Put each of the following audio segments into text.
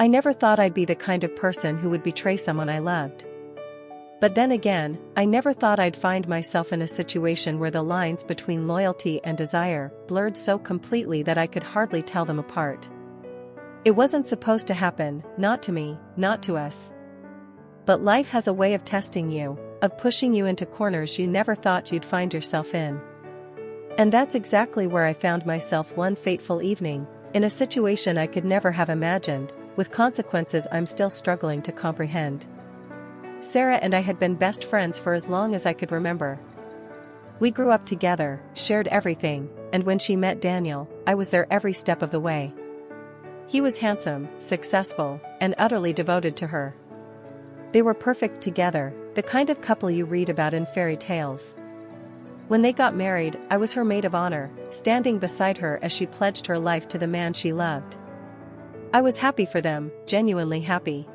I never thought I'd be the kind of person who would betray someone I loved. But then again, I never thought I'd find myself in a situation where the lines between loyalty and desire blurred so completely that I could hardly tell them apart. It wasn't supposed to happen, not to me, not to us. But life has a way of testing you, of pushing you into corners you never thought you'd find yourself in. And that's exactly where I found myself one fateful evening, in a situation I could never have imagined, with consequences I'm still struggling to comprehend. Sarah and I had been best friends for as long as I could remember. We grew up together, shared everything, and when she met Daniel, I was there every step of the way. He was handsome, successful, and utterly devoted to her. They were perfect together, the kind of couple you read about in fairy tales. When they got married, I was her maid of honor, standing beside her as she pledged her life to the man she loved. I was happy for them, genuinely happy.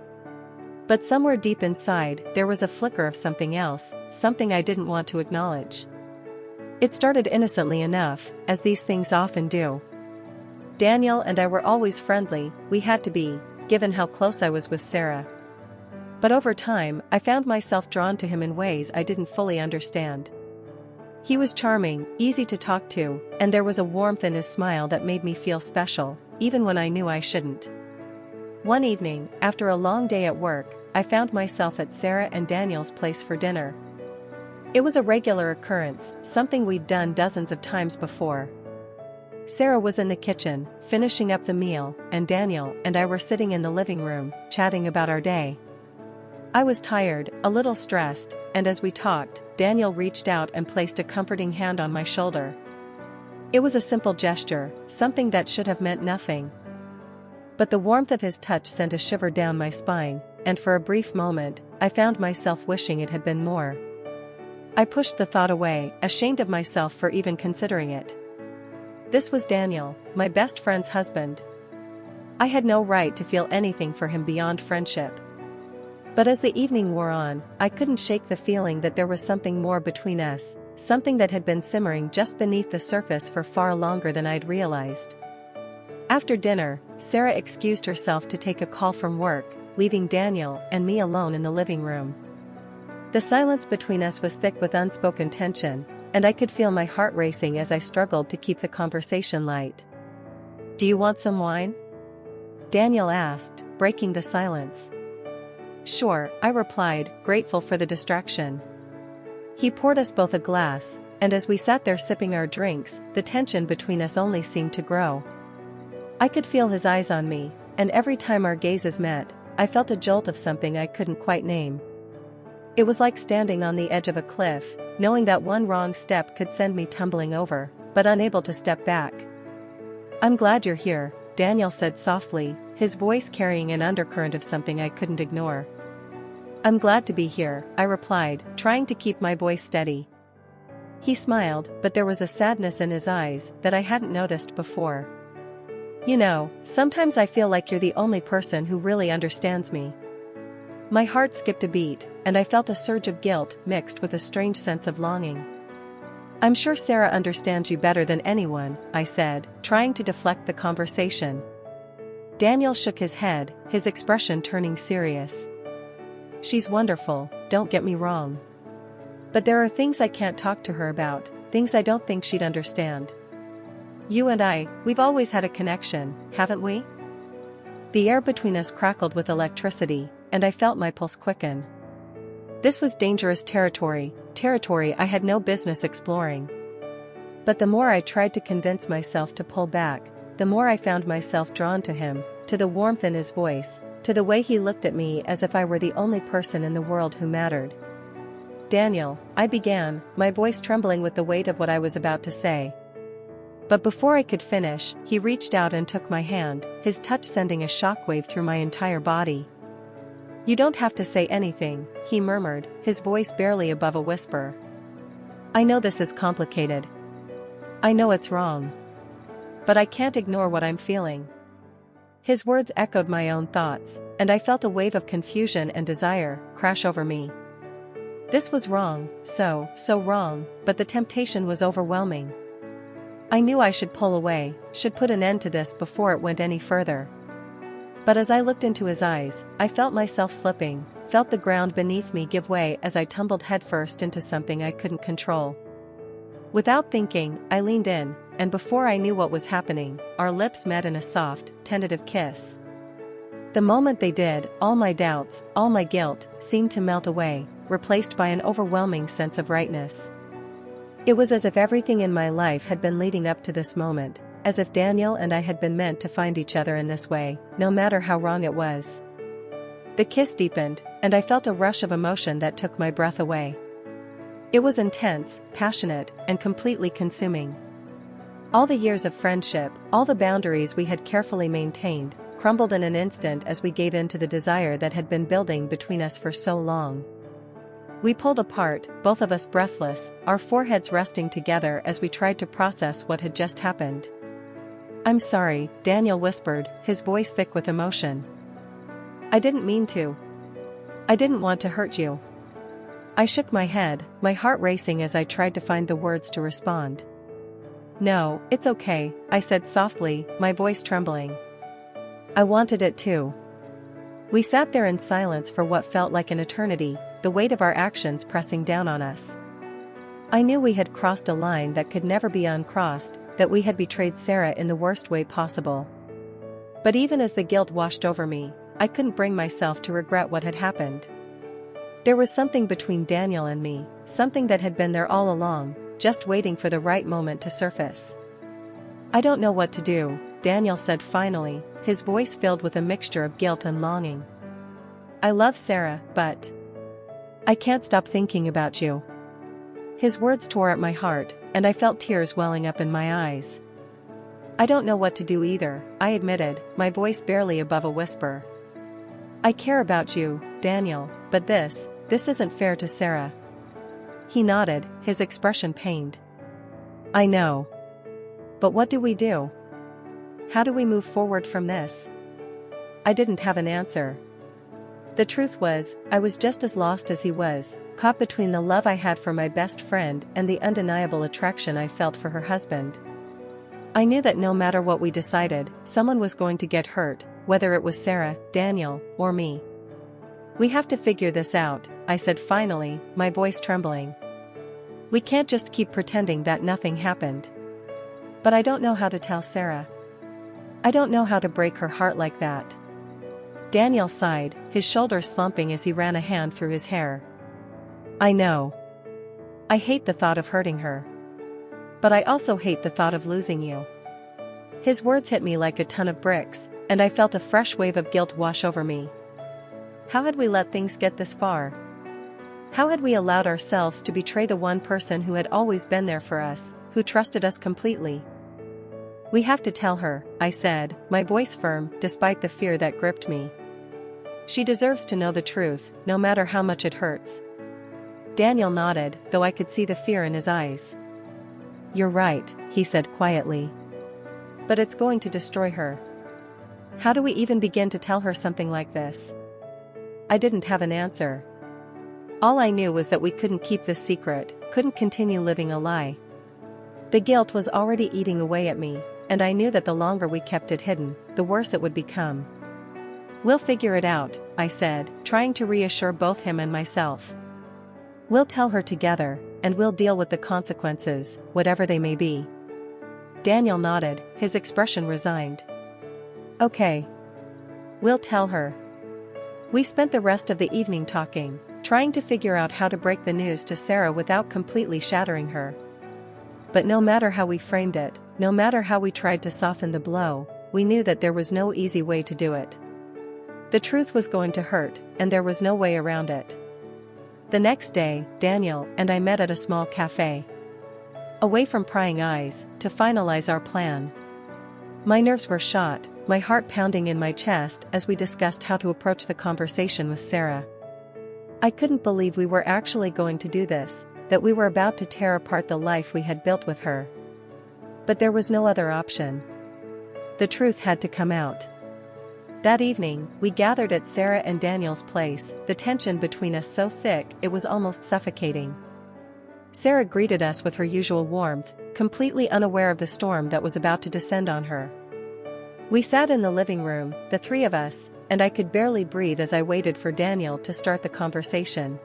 But somewhere deep inside, there was a flicker of something else, something I didn't want to acknowledge. It started innocently enough, as these things often do. Daniel and I were always friendly, we had to be, given how close I was with Sarah. But over time, I found myself drawn to him in ways I didn't fully understand. He was charming, easy to talk to, and there was a warmth in his smile that made me feel special, even when I knew I shouldn't. One evening, after a long day at work, I found myself at Sarah and Daniel's place for dinner. It was a regular occurrence, something we'd done dozens of times before. Sarah was in the kitchen, finishing up the meal, and Daniel and I were sitting in the living room, chatting about our day. I was tired, a little stressed, and as we talked, Daniel reached out and placed a comforting hand on my shoulder. It was a simple gesture, something that should have meant nothing. But the warmth of his touch sent a shiver down my spine, and for a brief moment, I found myself wishing it had been more. I pushed the thought away, ashamed of myself for even considering it. This was Daniel, my best friend's husband. I had no right to feel anything for him beyond friendship. But as the evening wore on, I couldn't shake the feeling that there was something more between us, something that had been simmering just beneath the surface for far longer than I'd realized. After dinner, Sarah excused herself to take a call from work, leaving Daniel and me alone in the living room. The silence between us was thick with unspoken tension, and I could feel my heart racing as I struggled to keep the conversation light. "Do you want some wine?" Daniel asked, breaking the silence. "Sure," I replied, grateful for the distraction. He poured us both a glass, and as we sat there sipping our drinks, the tension between us only seemed to grow. I could feel his eyes on me, and every time our gazes met, I felt a jolt of something I couldn't quite name. It was like standing on the edge of a cliff, knowing that one wrong step could send me tumbling over, but unable to step back. "I'm glad you're here," Daniel said softly, his voice carrying an undercurrent of something I couldn't ignore. "I'm glad to be here," I replied, trying to keep my voice steady. He smiled, but there was a sadness in his eyes that I hadn't noticed before. "You know, sometimes I feel like you're the only person who really understands me." My heart skipped a beat, and I felt a surge of guilt mixed with a strange sense of longing. "I'm sure Sarah understands you better than anyone," I said, trying to deflect the conversation. Daniel shook his head, his expression turning serious. "She's wonderful, don't get me wrong. But there are things I can't talk to her about, things I don't think she'd understand. You and we've always had a connection, haven't we?" The air between us crackled with electricity, and I felt my pulse quicken. This was dangerous territory I had no business exploring. But the more I tried to convince myself to pull back, the more I found myself drawn to him, to the warmth in his voice, to the way he looked at me as if I were the only person in the world who mattered. "Daniel," I began, my voice trembling with the weight of what I was about to say. But before I could finish, he reached out and took my hand, his touch sending a shockwave through my entire body. "You don't have to say anything," he murmured, his voice barely above a whisper. "I know this is complicated. I know it's wrong. But I can't ignore what I'm feeling." His words echoed my own thoughts, and I felt a wave of confusion and desire crash over me. This was wrong, so wrong, but the temptation was overwhelming. I knew I should pull away, should put an end to this before it went any further. But as I looked into his eyes, I felt myself slipping, felt the ground beneath me give way as I tumbled headfirst into something I couldn't control. Without thinking, I leaned in, and before I knew what was happening, our lips met in a soft, tentative kiss. The moment they did, all my doubts, all my guilt, seemed to melt away, replaced by an overwhelming sense of rightness. It was as if everything in my life had been leading up to this moment, as if Daniel and I had been meant to find each other in this way, no matter how wrong it was. The kiss deepened, and I felt a rush of emotion that took my breath away. It was intense, passionate, and completely consuming. All the years of friendship, all the boundaries we had carefully maintained, crumbled in an instant as we gave in to the desire that had been building between us for so long. We pulled apart, both of us breathless, our foreheads resting together as we tried to process what had just happened. "I'm sorry," Daniel whispered, his voice thick with emotion. "I didn't mean to. I didn't want to hurt you." I shook my head, my heart racing as I tried to find the words to respond. "No, it's okay," I said softly, my voice trembling. "I wanted it too." We sat there in silence for what felt like an eternity, the weight of our actions pressing down on us. I knew we had crossed a line that could never be uncrossed, that we had betrayed Sarah in the worst way possible. But even as the guilt washed over me, I couldn't bring myself to regret what had happened. There was something between Daniel and me, something that had been there all along, just waiting for the right moment to surface. "I don't know what to do," Daniel said finally, his voice filled with a mixture of guilt and longing. "I love Sarah, but I can't stop thinking about you." His words tore at my heart, and I felt tears welling up in my eyes. "I don't know what to do either," I admitted, my voice barely above a whisper. "I care about you, Daniel, but this isn't fair to Sarah." He nodded, his expression pained. "I know. But what do we do? How do we move forward from this?" I didn't have an answer. The truth was, I was just as lost as he was, caught between the love I had for my best friend and the undeniable attraction I felt for her husband. I knew that no matter what we decided, someone was going to get hurt, whether it was Sarah, Daniel, or me. "We have to figure this out," I said finally, my voice trembling. "We can't just keep pretending that nothing happened." "But I don't know how to tell Sarah. I don't know how to break her heart like that." Daniel sighed, his shoulders slumping as he ran a hand through his hair. "I know. I hate the thought of hurting her. But I also hate the thought of losing you." His words hit me like a ton of bricks, and I felt a fresh wave of guilt wash over me. How had we let things get this far? How had we allowed ourselves to betray the one person who had always been there for us, who trusted us completely? "We have to tell her," I said, my voice firm despite the fear that gripped me. "She deserves to know the truth, no matter how much it hurts." Daniel nodded, though I could see the fear in his eyes. "You're right," he said quietly. "But it's going to destroy her. How do we even begin to tell her something like this?" I didn't have an answer. All I knew was that we couldn't keep this secret, couldn't continue living a lie. The guilt was already eating away at me, and I knew that the longer we kept it hidden, the worse it would become. "We'll figure it out," I said, trying to reassure both him and myself. "We'll tell her together, and we'll deal with the consequences, whatever they may be." Daniel nodded, his expression resigned. "Okay. We'll tell her." We spent the rest of the evening talking, trying to figure out how to break the news to Sarah without completely shattering her. But no matter how we framed it, no matter how we tried to soften the blow, we knew that there was no easy way to do it. The truth was going to hurt, and there was no way around it. The next day, Daniel and I met at a small cafe. Away from prying eyes, to finalize our plan. My nerves were shot, my heart pounding in my chest as we discussed how to approach the conversation with Sarah. I couldn't believe we were actually going to do this, that we were about to tear apart the life we had built with her. But there was no other option. The truth had to come out. That evening, we gathered at Sarah and Daniel's place, the tension between us so thick it was almost suffocating. Sarah greeted us with her usual warmth, completely unaware of the storm that was about to descend on her. We sat in the living room, the three of us, and I could barely breathe as I waited for Daniel to start the conversation.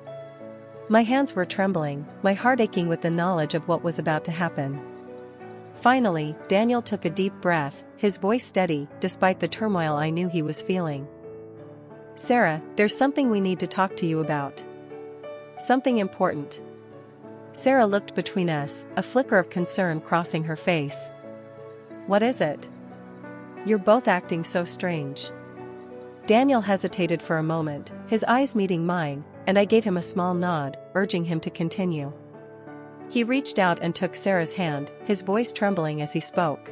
My hands were trembling, my heart aching with the knowledge of what was about to happen. Finally, Daniel took a deep breath, his voice steady, despite the turmoil I knew he was feeling. "Sarah, there's something we need to talk to you about. Something important." Sarah looked between us, a flicker of concern crossing her face. "What is it? You're both acting so strange." Daniel hesitated for a moment, his eyes meeting mine, and I gave him a small nod, urging him to continue. He reached out and took Sarah's hand, his voice trembling as he spoke.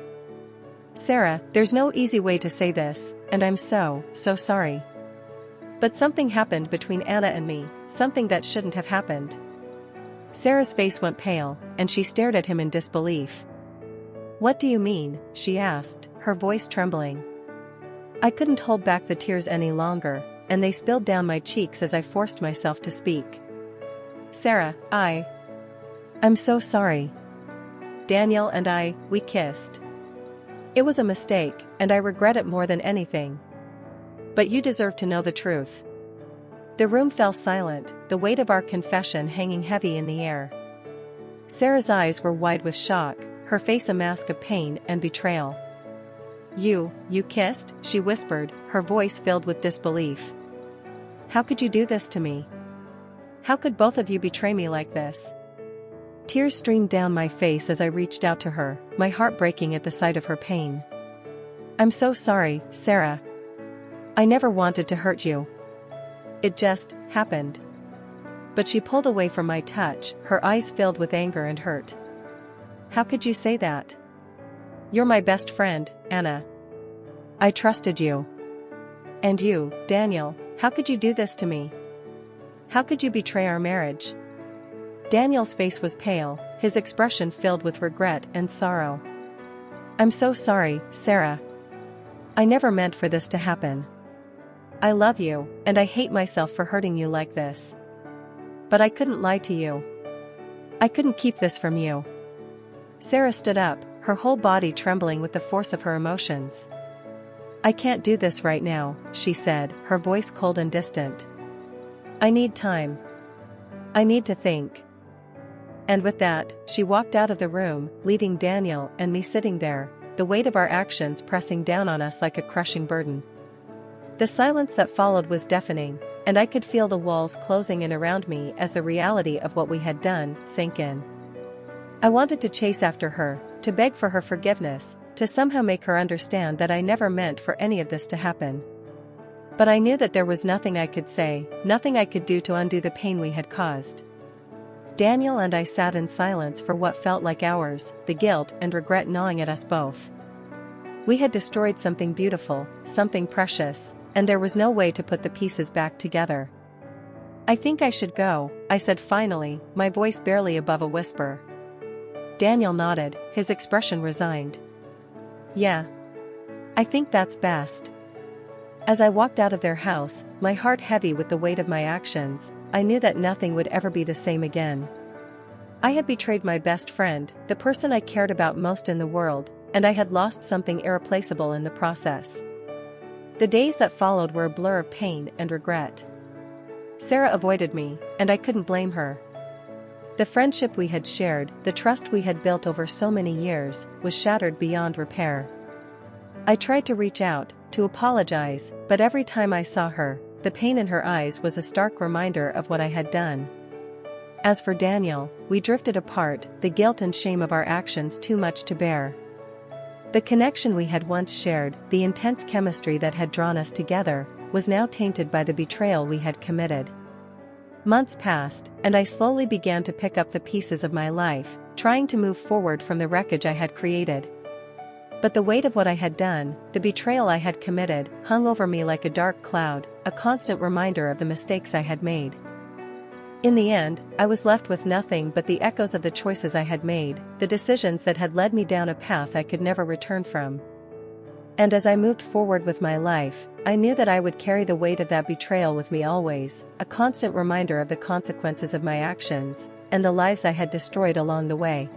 "Sarah, there's no easy way to say this, and I'm so sorry. But something happened between Anna and me, something that shouldn't have happened." Sarah's face went pale, and she stared at him in disbelief. "What do you mean?" she asked, her voice trembling. I couldn't hold back the tears any longer, and they spilled down my cheeks as I forced myself to speak. "Sarah, I'm so sorry. Daniel and we kissed. It was a mistake, and I regret it more than anything. But you deserve to know the truth." The room fell silent, the weight of our confession hanging heavy in the air. Sarah's eyes were wide with shock, her face a mask of pain and betrayal. You kissed?" she whispered, her voice filled with disbelief. "How could you do this to me? How could both of you betray me like this?" Tears streamed down my face as I reached out to her, my heart breaking at the sight of her pain. "I'm so sorry, Sarah. I never wanted to hurt you. It just happened." But she pulled away from my touch, her eyes filled with anger and hurt. "How could you say that? You're my best friend, Anna. I trusted you. And you, Daniel, how could you do this to me? How could you betray our marriage?" Daniel's face was pale, his expression filled with regret and sorrow. "I'm so sorry, Sarah. I never meant for this to happen. I love you, and I hate myself for hurting you like this. But I couldn't lie to you. I couldn't keep this from you." Sarah stood up, her whole body trembling with the force of her emotions. "I can't do this right now," she said, her voice cold and distant. "I need time. I need to think." And with that, she walked out of the room, leaving Daniel and me sitting there, the weight of our actions pressing down on us like a crushing burden. The silence that followed was deafening, and I could feel the walls closing in around me as the reality of what we had done sank in. I wanted to chase after her, to beg for her forgiveness, to somehow make her understand that I never meant for any of this to happen. But I knew that there was nothing I could say, nothing I could do to undo the pain we had caused. Daniel and I sat in silence for what felt like hours, the guilt and regret gnawing at us both. We had destroyed something beautiful, something precious, and there was no way to put the pieces back together. "I think I should go," I said finally, my voice barely above a whisper. Daniel nodded, his expression resigned. "Yeah. I think that's best." As I walked out of their house, my heart heavy with the weight of my actions, I knew that nothing would ever be the same again. I had betrayed my best friend, the person I cared about most in the world, and I had lost something irreplaceable in the process. The days that followed were a blur of pain and regret. Sarah avoided me, and I couldn't blame her. The friendship we had shared, the trust we had built over so many years, was shattered beyond repair. I tried to reach out, to apologize, but every time I saw her, the pain in her eyes was a stark reminder of what I had done. As for Daniel, we drifted apart, the guilt and shame of our actions too much to bear. The connection we had once shared, the intense chemistry that had drawn us together, was now tainted by the betrayal we had committed. Months passed, and I slowly began to pick up the pieces of my life, trying to move forward from the wreckage I had created. But the weight of what I had done, the betrayal I had committed, hung over me like a dark cloud, a constant reminder of the mistakes I had made. In the end, I was left with nothing but the echoes of the choices I had made, the decisions that had led me down a path I could never return from. And as I moved forward with my life, I knew that I would carry the weight of that betrayal with me always, a constant reminder of the consequences of my actions, and the lives I had destroyed along the way.